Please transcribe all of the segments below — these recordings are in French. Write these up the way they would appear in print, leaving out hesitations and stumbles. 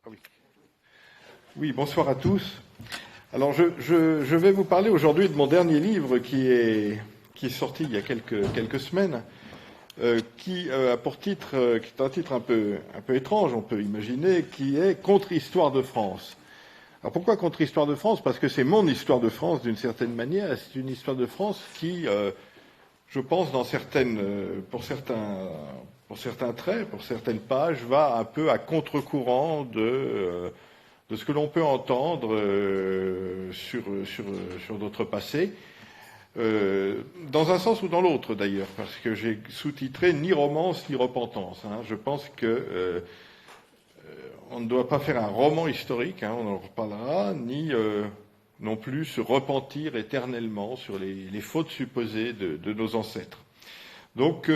Ah oui. Oui, bonsoir à tous. Alors, je vais vous parler aujourd'hui de mon dernier livre qui est sorti il y a quelques semaines, qui a pour titre, qui est un titre un peu étrange, on peut imaginer, qui est Contre-histoire de France. Alors pourquoi Contre-histoire de France? Parce que c'est mon histoire de France d'une certaine manière. C'est une histoire de France qui, je pense, pour certains traits, pour certaines pages, va un peu à contre-courant de ce que l'on peut entendre sur notre passé, dans un sens ou dans l'autre d'ailleurs, parce que j'ai sous-titré ni romance ni repentance. Je pense que on ne doit pas faire un roman historique, on en reparlera, ni non plus se repentir éternellement sur les fautes supposées de nos ancêtres. Donc,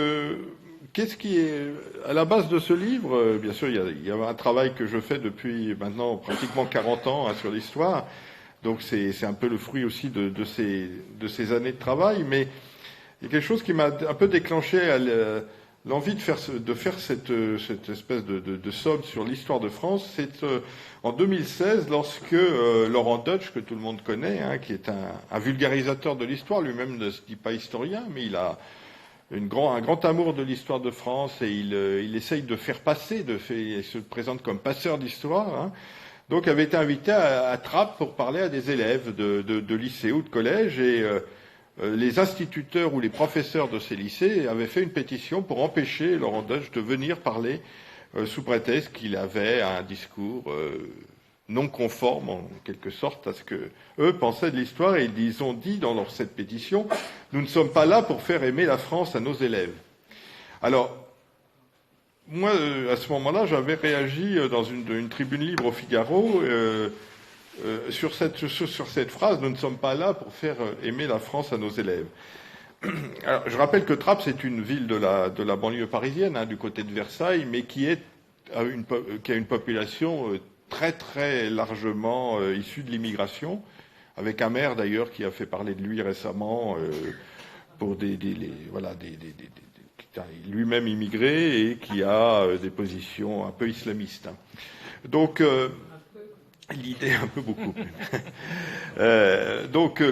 qu'est-ce qui est à la base de ce livre? Bien sûr, il y a un travail que je fais depuis maintenant pratiquement 40 ans sur l'histoire. Donc, c'est un peu le fruit aussi de ces années de travail. Mais il y a quelque chose qui m'a un peu déclenché l'envie de faire cette espèce de somme sur l'histoire de France. C'est en 2016, lorsque Laurent Deutsch, que tout le monde connaît, qui est un vulgarisateur de l'histoire, lui-même ne se dit pas historien, mais il a un grand amour de l'histoire de France et il essaye de faire passer, il se présente comme passeur d'histoire. Donc, avait été invité à Trappes pour parler à des élèves de lycée ou de collège et les instituteurs ou les professeurs de ces lycées avaient fait une pétition pour empêcher Laurent Deutsch de venir parler sous prétexte qu'il avait un discours non conforme, en quelque sorte, à ce que eux pensaient de l'histoire. Et ils ont dit dans cette pétition, nous ne sommes pas là pour faire aimer la France à nos élèves. Alors, moi, à ce moment-là, j'avais réagi dans une tribune libre au Figaro sur cette phrase, nous ne sommes pas là pour faire aimer la France à nos élèves. Alors, je rappelle que Trappes, c'est une ville de la banlieue parisienne, du côté de Versailles, mais qui a une population très très largement issue de l'immigration, avec un maire d'ailleurs qui a fait parler de lui récemment pour lui-même immigré et qui a des positions un peu islamistes. Donc l'idée un peu beaucoup. Donc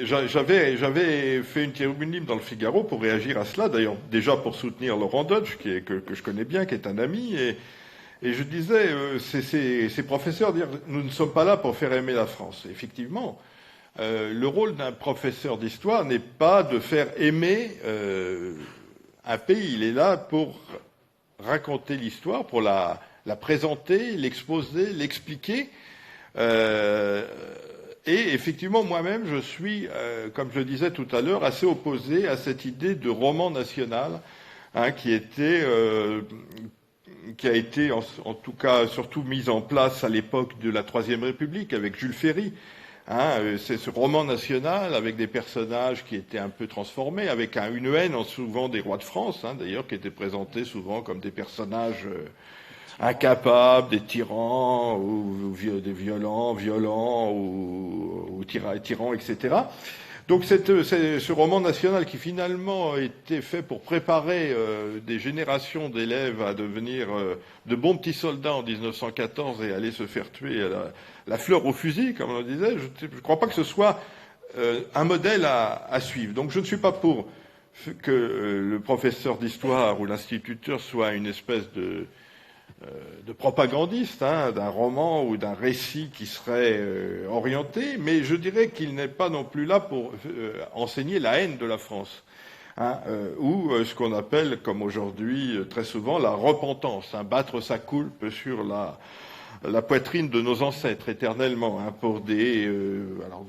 j'avais fait une tribune libre dans le Figaro pour réagir à cela, d'ailleurs déjà pour soutenir Laurent Deutsch, que je connais bien, qui est un ami, et je disais, ces professeurs dire nous ne sommes pas là pour faire aimer la France. Et effectivement, le rôle d'un professeur d'histoire n'est pas de faire aimer un pays. Il est là pour raconter l'histoire, pour la présenter, l'exposer, l'expliquer. Et effectivement, moi-même, je suis, comme je le disais tout à l'heure, assez opposé à cette idée de roman national qui a été en tout cas surtout mise en place à l'époque de la Troisième République avec Jules Ferry. C'est ce roman national avec des personnages qui étaient un peu transformés, avec une haine souvent des rois de France, d'ailleurs, qui étaient présentés souvent comme des personnages incapables, des tyrans ou des violents ou tyrans, etc. Donc ce roman national qui finalement était fait pour préparer des générations d'élèves à devenir de bons petits soldats en 1914 et aller se faire tuer à la fleur au fusil, comme on le disait, je ne crois pas que ce soit un modèle à suivre. Donc je ne suis pas pour que le professeur d'histoire ou l'instituteur soit une espèce de propagandiste d'un roman ou d'un récit qui serait orienté, mais je dirais qu'il n'est pas non plus là pour enseigner la haine de la France, ou ce qu'on appelle, comme aujourd'hui très souvent, la repentance, battre sa coulpe sur la poitrine de nos ancêtres éternellement, pour des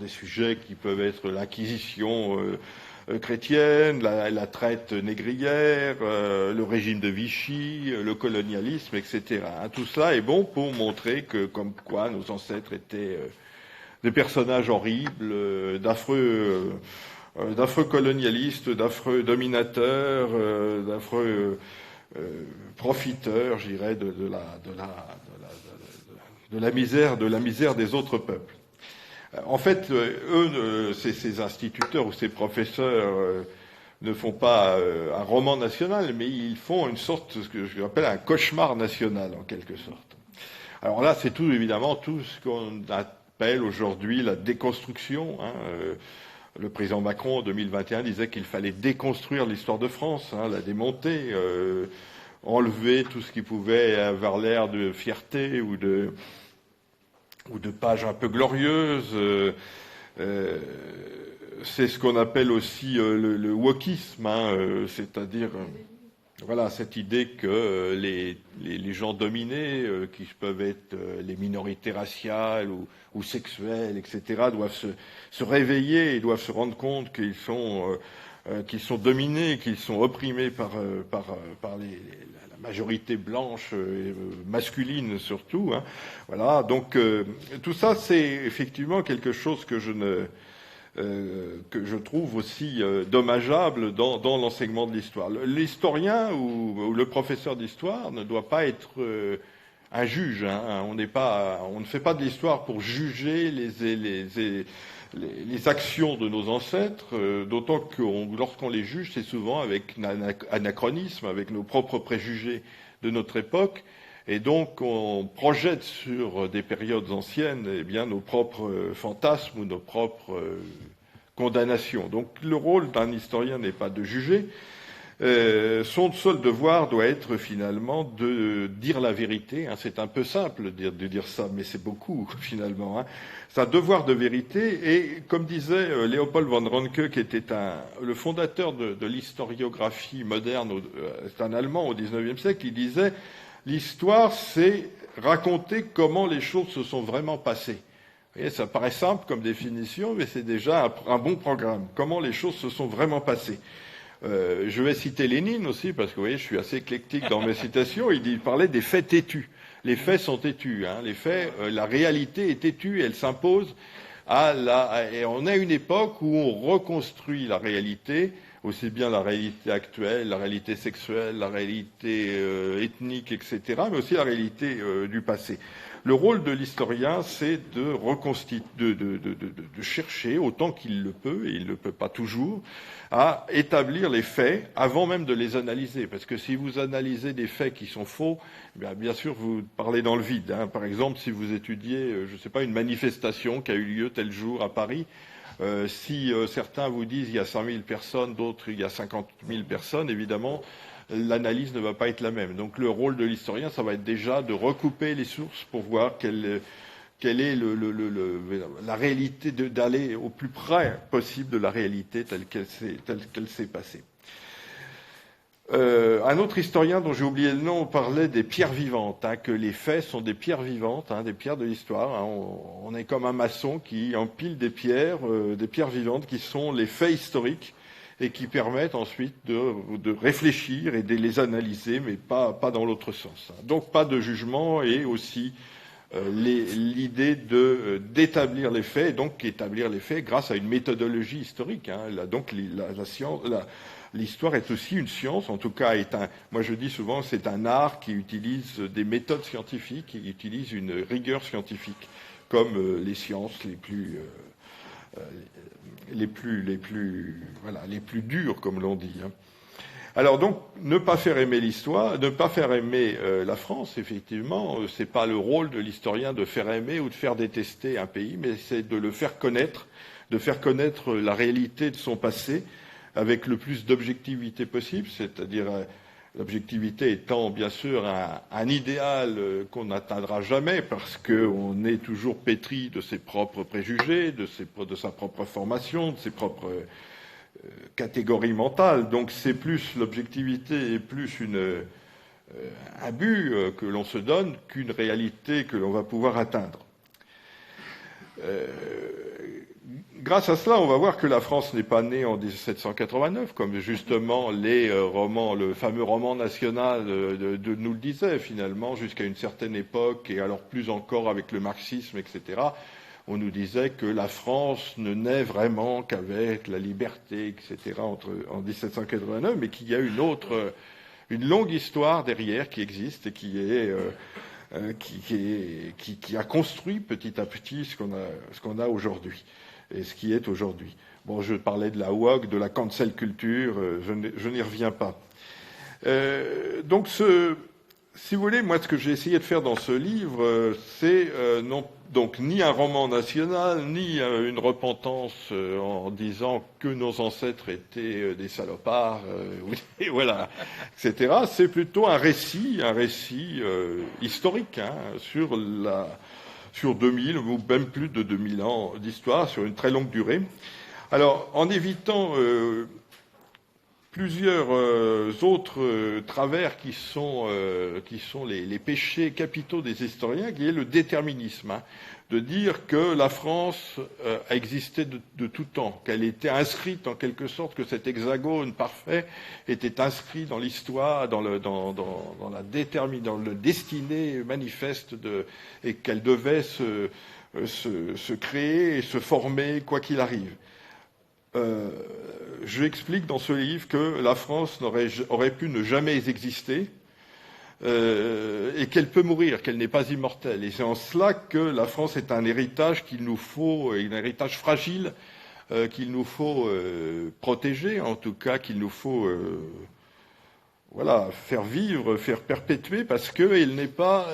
sujets qui peuvent être l'Inquisition chrétienne, la traite négrière, le régime de Vichy, le colonialisme, etc. Tout cela est bon pour montrer que, comme quoi, nos ancêtres étaient des personnages horribles, d'affreux colonialistes, d'affreux dominateurs, d'affreux profiteurs, je dirais, de la misère des autres peuples. En fait, ces instituteurs ou ces professeurs ne font pas un roman national, mais ils font une sorte, ce que je appelle un cauchemar national, en quelque sorte. Alors là, c'est tout, évidemment, tout ce qu'on appelle aujourd'hui la déconstruction. Le président Macron, en 2021, disait qu'il fallait déconstruire l'histoire de France, la démonter, enlever tout ce qui pouvait avoir l'air de fierté ou de pages un peu glorieuses. C'est ce qu'on appelle aussi le wokisme, c'est-à-dire voilà, cette idée que les gens dominés, qui peuvent être les minorités raciales ou sexuelles, etc., doivent se réveiller et doivent se rendre compte qu'ils sont dominés, qu'ils sont opprimés par la majorité blanche, masculine surtout. Voilà, donc tout ça, c'est effectivement quelque chose que je trouve aussi dommageable dans l'enseignement de l'histoire. L'historien ou le professeur d'histoire ne doit pas être un juge. On ne fait pas de l'histoire pour juger les actions de nos ancêtres, d'autant que lorsqu'on les juge, c'est souvent avec un anachronisme, avec nos propres préjugés de notre époque. Et donc, on projette sur des périodes anciennes, nos propres fantasmes ou nos propres condamnations. Donc, le rôle d'un historien n'est pas de juger. Son seul devoir doit être finalement de dire la vérité. C'est un peu simple de dire ça, mais c'est beaucoup finalement. C'est un devoir de vérité. Et comme disait Léopold von Ranke, qui était le fondateur de l'historiographie moderne, c'est un Allemand au XIXe siècle, il disait: l'histoire, c'est raconter comment les choses se sont vraiment passées. Vous voyez, ça paraît simple comme définition, mais c'est déjà un bon programme. Comment les choses se sont vraiment passées. Je vais citer Lénine aussi, parce que vous voyez, je suis assez éclectique dans mes citations. Il parlait des faits têtus. Les faits sont têtus. Les faits, la réalité est têtue, elle s'impose et on a une époque où on reconstruit la réalité, aussi bien la réalité actuelle, la réalité sexuelle, la réalité ethnique, etc., mais aussi la réalité du passé. Le rôle de l'historien, c'est de chercher, autant qu'il le peut, et il ne le peut pas toujours, à établir les faits avant même de les analyser. Parce que si vous analysez des faits qui sont faux, bien sûr, vous parlez dans le vide. Par exemple, si vous étudiez, je ne sais pas, une manifestation qui a eu lieu tel jour à Paris, si certains vous disent il y a 100 000 personnes, d'autres il y a 50 000 personnes, évidemment, l'analyse ne va pas être la même. Donc le rôle de l'historien, ça va être déjà de recouper les sources pour voir quelle est la réalité, d'aller au plus près possible de la réalité telle qu'elle s'est passée. Un autre historien dont j'ai oublié le nom parlait des pierres vivantes, que les faits sont des pierres vivantes, des pierres de l'histoire. On est comme un maçon qui empile des pierres vivantes qui sont les faits historiques et qui permettent ensuite de réfléchir et de les analyser, mais pas dans l'autre sens. Donc pas de jugement et aussi l'idée d'établir les faits, et donc établir les faits grâce à une méthodologie historique. Donc l'histoire est aussi une science, en tout cas moi je dis souvent, c'est un art qui utilise des méthodes scientifiques, qui utilise une rigueur scientifique, comme les sciences les plus dures, comme l'on dit. Alors donc, ne pas faire aimer l'histoire, ne pas faire aimer la France, effectivement, c'est pas le rôle de l'historien de faire aimer ou de faire détester un pays, mais c'est de le faire connaître, de faire connaître la réalité de son passé avec le plus d'objectivité possible, c'est-à-dire l'objectivité étant bien sûr un idéal qu'on n'atteindra jamais parce qu'on est toujours pétri de ses propres préjugés, de sa propre formation, de ses propres catégories mentales. Donc c'est plus l'objectivité est plus un but que l'on se donne qu'une réalité que l'on va pouvoir atteindre. Grâce à cela, on va voir que la France n'est pas née en 1789, comme justement le fameux roman national nous le disait finalement, jusqu'à une certaine époque, et alors plus encore avec le marxisme, etc. On nous disait que la France ne naît vraiment qu'avec la liberté, etc. en 1789, mais qu'il y a une longue histoire derrière qui existe et qui a construit petit à petit ce qu'on a aujourd'hui. Et ce qui est aujourd'hui. Bon, je parlais de la woke, de la cancel culture, je n'y reviens pas. Donc si vous voulez, moi, ce que j'ai essayé de faire dans ce livre, c'est non, donc ni un roman national, ni une repentance en disant que nos ancêtres étaient des salopards, oui, voilà, etc. C'est plutôt un récit historique hein, sur 2000 ou même plus de 2000 ans d'histoire, sur une très longue durée. Alors, en évitant plusieurs autres travers qui sont les péchés capitaux des historiens, qui est le déterminisme, hein, de dire que la France a existé de tout temps, qu'elle était inscrite en quelque sorte, que cet hexagone parfait était inscrit dans l'histoire, dans le destiné manifeste et qu'elle devait se créer et se former quoi qu'il arrive. J'explique dans ce livre que la France aurait pu ne jamais exister et qu'elle peut mourir, qu'elle n'est pas immortelle. Et c'est en cela que la France est un héritage qu'il nous faut, un héritage fragile qu'il nous faut protéger, en tout cas qu'il nous faut faire vivre, faire perpétuer, parce qu'elle n'est pas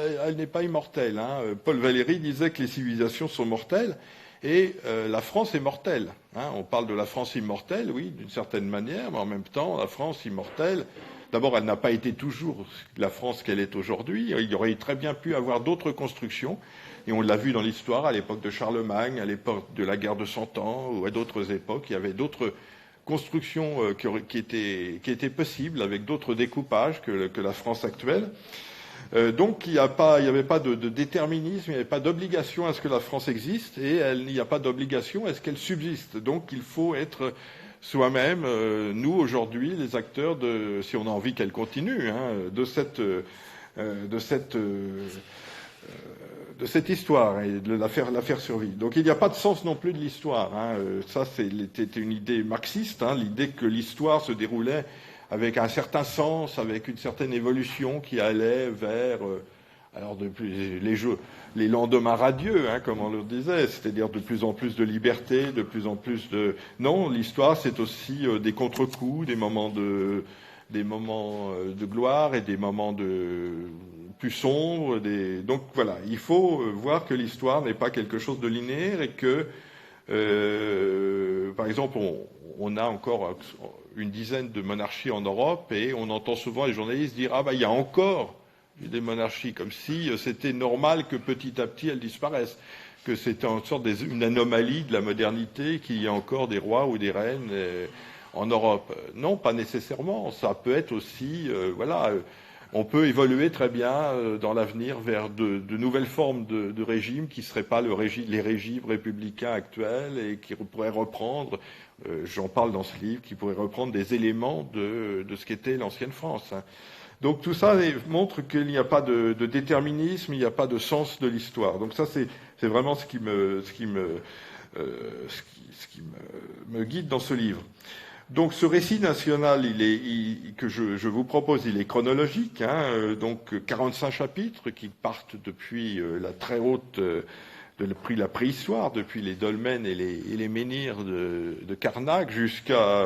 immortelle. Hein. Paul Valéry disait que les civilisations sont mortelles. Et la France est mortelle. Hein. On parle de la France immortelle, oui, d'une certaine manière, mais en même temps, la France immortelle, d'abord, elle n'a pas été toujours la France qu'elle est aujourd'hui. Il y aurait très bien pu avoir d'autres constructions, et on l'a vu dans l'histoire, à l'époque de Charlemagne, à l'époque de la guerre de 100 Ans, ou à d'autres époques, il y avait d'autres constructions qui étaient possibles, avec d'autres découpages que la France actuelle. Donc il n'y avait pas de déterminisme, il n'y avait pas d'obligation à ce que la France existe et il n'y a pas d'obligation à ce qu'elle subsiste. Donc il faut être soi-même, nous aujourd'hui, les acteurs si on a envie qu'elle continue, hein, de cette histoire et de la faire survivre. Donc il n'y a pas de sens non plus de l'histoire. Hein. Ça c'était une idée marxiste, hein, l'idée que l'histoire se déroulait avec un certain sens, avec une certaine évolution qui allait vers, les lendemains radieux, hein, comme on le disait, c'est-à-dire de plus en plus de liberté, de plus en plus de... Non, l'histoire, c'est aussi des contre-coups, des moments de gloire et des moments plus sombres. Donc voilà, il faut voir que l'histoire n'est pas quelque chose de linéaire et que, par exemple, on a encore une dizaine de monarchies en Europe et on entend souvent les journalistes dire « Ah il y a encore des monarchies », comme si c'était normal que petit à petit elles disparaissent, que c'était en sorte une anomalie de la modernité qu'il y ait encore des rois ou des reines en Europe. Non, pas nécessairement. Ça peut être aussi, on peut évoluer très bien dans l'avenir vers de nouvelles formes de régimes qui ne seraient pas les régimes républicains actuels et qui pourraient reprendre, j'en parle dans ce livre, qui pourraient reprendre des éléments de ce qu'était l'ancienne France. Hein. Donc tout ça montre qu'il n'y a pas de déterminisme, il n'y a pas de sens de l'histoire. Donc ça c'est vraiment ce qui me guide dans ce livre. Donc ce récit national, que je vous propose, il est chronologique, hein, donc 45 chapitres qui partent depuis la très haute, depuis la préhistoire, depuis les dolmens et les menhirs de Karnak jusqu'à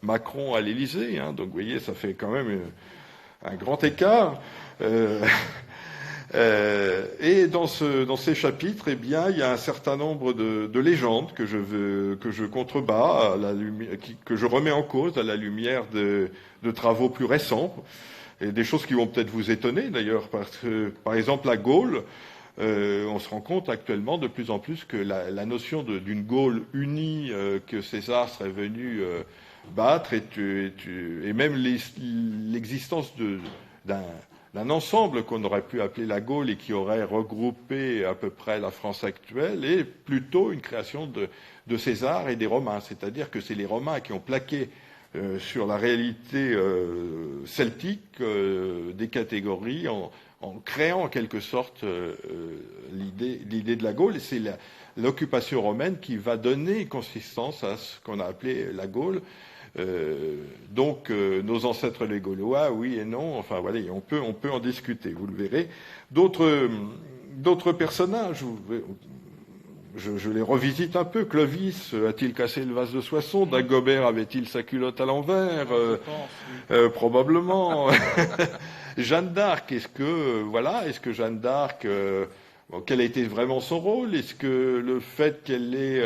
Macron à l'Élysée. Hein, donc vous voyez, ça fait quand même un grand écart. Et dans ces chapitres, eh bien, il y a un certain nombre de légendes que je contrebats, que je remets en cause à la lumière de travaux plus récents, et des choses qui vont peut-être vous étonner d'ailleurs, parce que, par exemple, la Gaule, on se rend compte actuellement de plus en plus que la notion d'une Gaule unie que César serait venu battre, et même l'existence d'un ensemble qu'on aurait pu appeler la Gaule et qui aurait regroupé à peu près la France actuelle, est plutôt une création de César et des Romains. C'est-à-dire que c'est les Romains qui ont plaqué sur la réalité celtique des catégories en créant en quelque sorte l'idée de la Gaule. Et c'est l'occupation romaine qui va donner consistance à ce qu'on a appelé la Gaule. Donc nos ancêtres les Gaulois, oui et non, enfin voilà, on peut en discuter, vous le verrez. D'autres personnages, je les revisite un peu. Clovis a-t-il cassé le vase de Soissons? Dagobert avait-il sa culotte à l'envers? Probablement. Jeanne d'Arc, est-ce que Jeanne d'Arc, quel a été vraiment son rôle? Est-ce que le fait qu'elle ait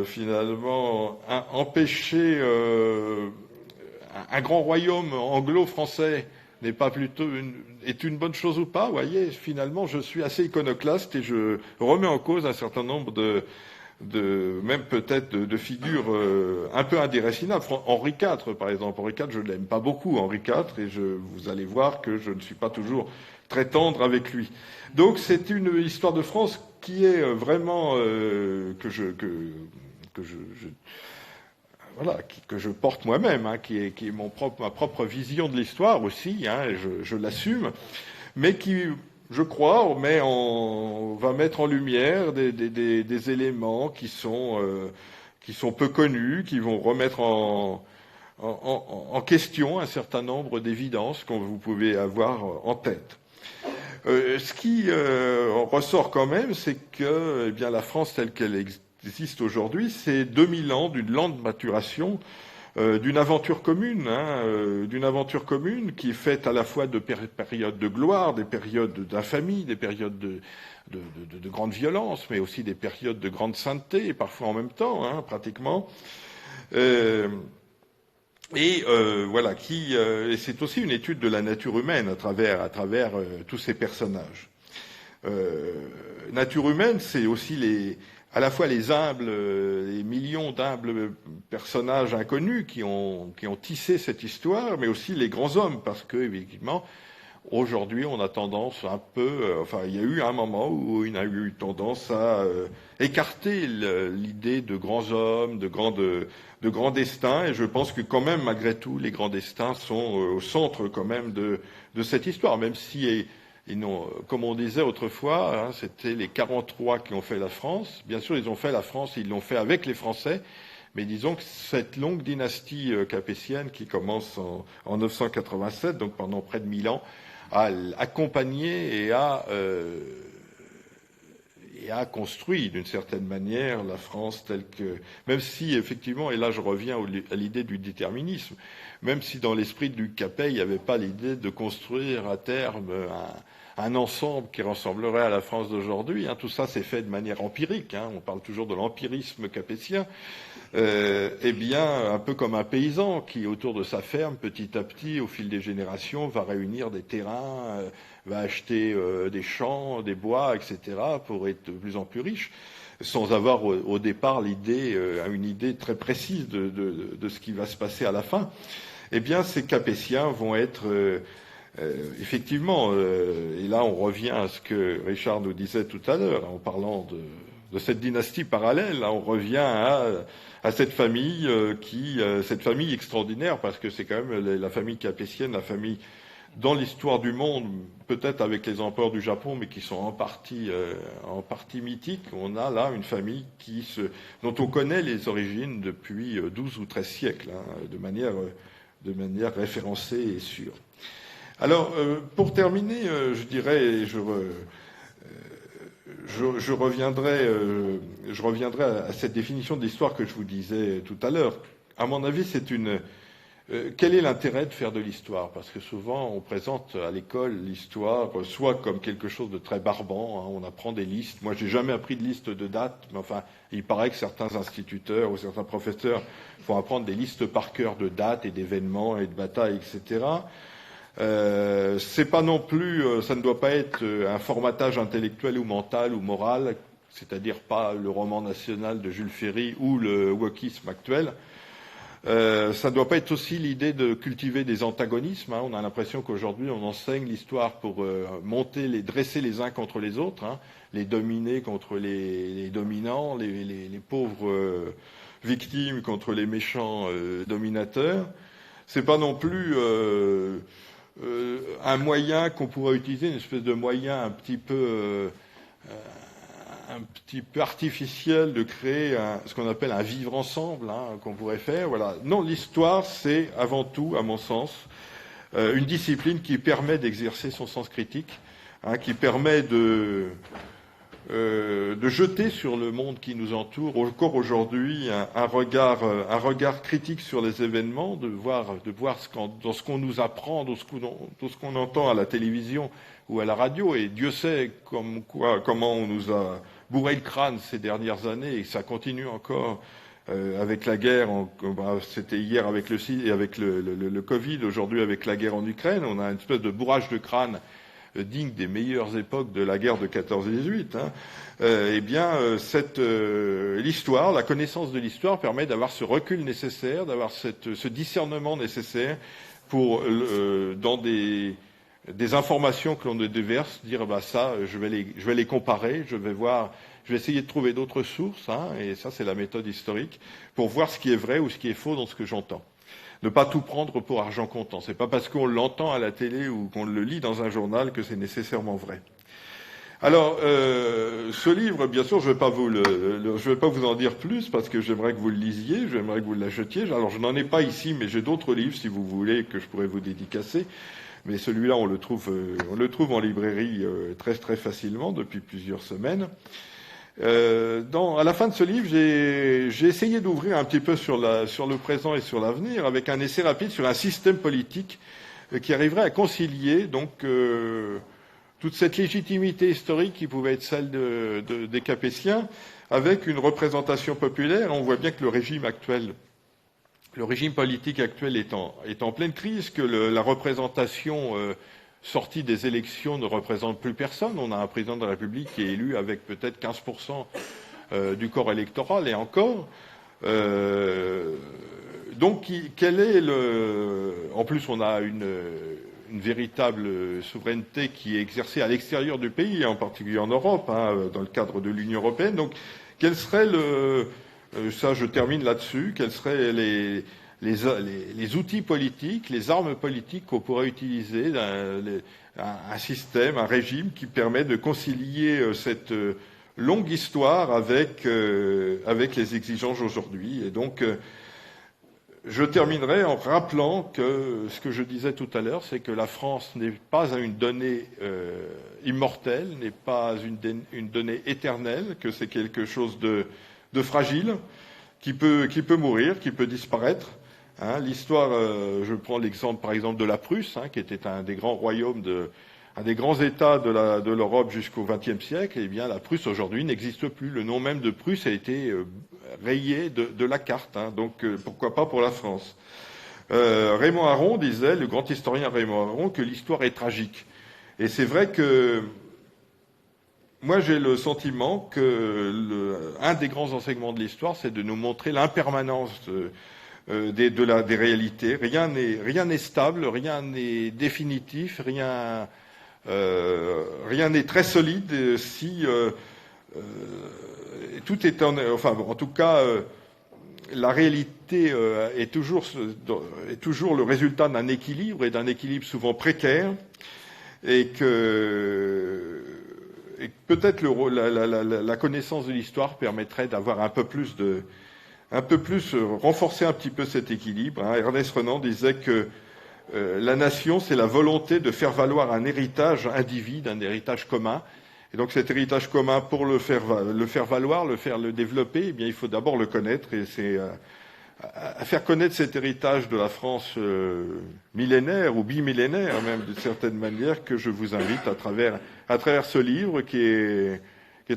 finalement empêché un grand royaume anglo-français n'est pas plutôt est une bonne chose ou pas? Vous voyez, finalement, je suis assez iconoclaste et je remets en cause un certain nombre même peut-être de figures un peu indéracisables. Henri IV, par exemple. Henri IV, je ne l'aime pas beaucoup, Henri IV, et vous allez voir que je ne suis pas toujours très tendre avec lui. Donc c'est une histoire de France qui est vraiment que je porte moi-même, hein, qui est ma propre vision de l'histoire aussi, hein, et je l'assume, mais qui, je crois, va mettre en lumière des éléments qui sont peu connus, qui vont remettre en question un certain nombre d'évidences que vous pouvez avoir en tête. Ce qui ressort quand même, c'est que la France telle qu'elle existe aujourd'hui, c'est 2000 ans d'une lente maturation, d'une aventure commune, d'une aventure commune qui est faite à la fois de périodes de gloire, des périodes d'infamie, des périodes de grande violence, mais aussi des périodes de grande sainteté, parfois en même temps, hein, pratiquement. Et c'est aussi une étude de la nature humaine à travers tous ces personnages. Nature humaine, c'est aussi à la fois les millions d'humbles personnages inconnus qui ont tissé cette histoire, mais aussi les grands hommes, parce que effectivement, aujourd'hui, on a tendance un peu, il y a eu un moment où il a eu tendance à écarter l'idée de grands hommes, de grands destins, et je pense que quand même, malgré tout, les grands destins sont au centre quand même de cette histoire, même si comme on disait autrefois, hein, c'était les 43 qui ont fait la France. Bien sûr, ils ont fait la France, ils l'ont fait avec les Français, mais disons que cette longue dynastie capétienne qui commence en 987, donc pendant près de 1000 ans, a accompagné et a construit d'une certaine manière la France telle que, même si effectivement, et là je reviens à l'idée du déterminisme, même si dans l'esprit du Capet, il n'y avait pas l'idée de construire à terme un ensemble qui ressemblerait à la France d'aujourd'hui, hein, tout ça s'est fait de manière empirique, hein, on parle toujours de l'empirisme capétien, un peu comme un paysan qui, autour de sa ferme, petit à petit, au fil des générations, va réunir des terrains, va acheter des champs, des bois, etc., pour être de plus en plus riche, sans avoir au départ une idée très précise de ce qui va se passer à la fin. Ces Capétiens vont être effectivement, et là on revient à ce que Richard nous disait tout à l'heure, en parlant de cette dynastie parallèle, là, on revient à cette famille cette famille extraordinaire, parce que c'est quand même la famille capétienne, la famille dans l'histoire du monde, peut-être avec les empereurs du Japon, mais qui sont en partie mythiques. On a là une famille dont on connaît les origines depuis 12 ou 13 siècles, hein, de manière référencée et sûre. Alors, pour terminer, je dirais, je reviendrai à cette définition de l'histoire que je vous disais tout à l'heure. À mon avis, quel est l'intérêt de faire de l'histoire? Parce que souvent, on présente à l'école l'histoire soit comme quelque chose de très barbant, hein, on apprend des listes. Moi, j'ai jamais appris de liste de dates, mais enfin, il paraît que certains instituteurs ou certains professeurs font apprendre des listes par cœur de dates et d'événements et de batailles, etc. C'est pas non plus, ça ne doit pas être un formatage intellectuel ou mental ou moral, c'est-à-dire pas le roman national de Jules Ferry ou le wokisme actuel. Ça ne doit pas être aussi l'idée de cultiver des antagonismes, hein. On a l'impression qu'aujourd'hui on enseigne l'histoire pour dresser les uns contre les autres, hein, les dominés contre les dominants, les pauvres victimes contre les méchants dominateurs. C'est pas non plus un moyen qu'on pourrait utiliser, une espèce de moyen un petit peu artificiel de créer ce qu'on appelle un vivre ensemble, hein, qu'on pourrait faire. Voilà. Non, l'histoire, c'est avant tout, à mon sens, une discipline qui permet d'exercer son sens critique, hein, qui permet de jeter sur le monde qui nous entoure, encore aujourd'hui, un regard critique sur les événements, de voir dans ce qu'on nous apprend, dans ce qu'on entend à la télévision ou à la radio. Et Dieu sait comment on nous a bourré le crâne ces dernières années, et ça continue encore avec la guerre. C'était hier avec le Covid, aujourd'hui avec la guerre en Ukraine. On a une espèce de bourrage de crâne digne des meilleures époques de la guerre de 14-18, l'histoire, la connaissance de l'histoire permet d'avoir ce recul nécessaire, d'avoir ce discernement nécessaire pour, dans des informations que l'on nous déverse, dire ça, je vais les comparer, je vais essayer de trouver d'autres sources, et ça c'est la méthode historique, pour voir ce qui est vrai ou ce qui est faux dans ce que j'entends. Ne pas tout prendre pour argent comptant. C'est pas parce qu'on l'entend à la télé ou qu'on le lit dans un journal que c'est nécessairement vrai. Alors, ce livre, bien sûr, je vais pas vous en dire plus parce que j'aimerais que vous le lisiez, j'aimerais que vous l'achetiez. Alors, je n'en ai pas ici, mais j'ai d'autres livres, si vous voulez, que je pourrais vous dédicacer. Mais celui-là, on le trouve en librairie très très facilement depuis plusieurs semaines. À la fin de ce livre, j'ai essayé d'ouvrir un petit peu sur le présent et sur l'avenir avec un essai rapide sur un système politique qui arriverait à concilier toute cette légitimité historique qui pouvait être celle des Capétiens avec une représentation populaire. On voit bien que le régime politique actuel est en pleine crise, que la représentation sortie des élections ne représente plus personne. On a un président de la République qui est élu avec peut-être 15% du corps électoral, et encore. Donc, en plus, on a une véritable souveraineté qui est exercée à l'extérieur du pays, en particulier en Europe, dans le cadre de l'Union européenne. Donc, quel serait ça, je termine là-dessus, quels seraient les outils politiques, les armes politiques qu'on pourrait utiliser, un système, un régime qui permet de concilier cette longue histoire avec les exigences aujourd'hui. Et donc, je terminerai en rappelant que ce que je disais tout à l'heure, c'est que la France n'est pas une donnée immortelle, n'est pas une donnée éternelle, que c'est quelque chose de fragile, qui peut mourir, qui peut disparaître. L'histoire, je prends l'exemple par exemple de la Prusse, qui était un des grands royaumes, un des grands États de l'Europe jusqu'au XXe siècle. Eh bien, la Prusse aujourd'hui n'existe plus. Le nom même de Prusse a été rayé de la carte. Donc, pourquoi pas pour la France. Raymond Aron disait, le grand historien Raymond Aron, que l'histoire est tragique. Et c'est vrai que moi, j'ai le sentiment que un des grands enseignements de l'histoire, c'est de nous montrer l'impermanence des réalités. Rien n'est stable, rien n'est définitif, rien n'est très solide si tout est en tout cas la réalité est toujours le résultat d'un équilibre, et d'un équilibre souvent précaire, et que peut-être la connaissance de l'histoire permettrait d'avoir renforcer un petit peu cet équilibre. Ernest Renan disait que la nation, c'est la volonté de faire valoir un héritage individe, un héritage commun. Et donc cet héritage commun, pour le faire valoir, le développer, eh bien, il faut d'abord le connaître. Et c'est à faire connaître cet héritage de la France millénaire ou bimillénaire, même d'une certaine manière, que je vous invite à travers ce livre qui est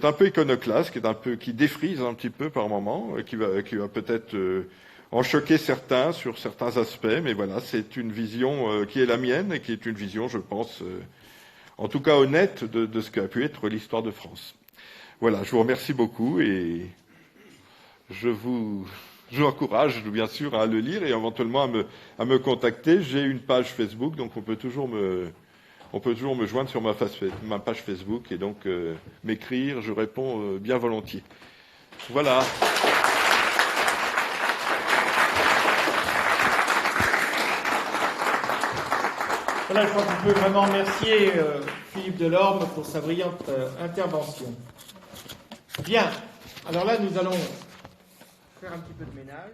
un peu iconoclaste, qui défrise un petit peu par moment, qui va peut-être en choquer certains sur certains aspects, mais voilà, c'est une vision qui est la mienne, et qui est une vision, je pense, en tout cas honnête de ce qu'a pu être l'histoire de France. Voilà, je vous remercie beaucoup, et je vous encourage bien sûr à le lire et éventuellement à me contacter. J'ai une page Facebook, donc on peut toujours me joindre sur ma page Facebook, et donc m'écrire, je réponds bien volontiers. Voilà. Voilà, je crois qu'on peut vraiment remercier Philippe Delorme pour sa brillante intervention. Bien, alors là, nous allons faire un petit peu de ménage.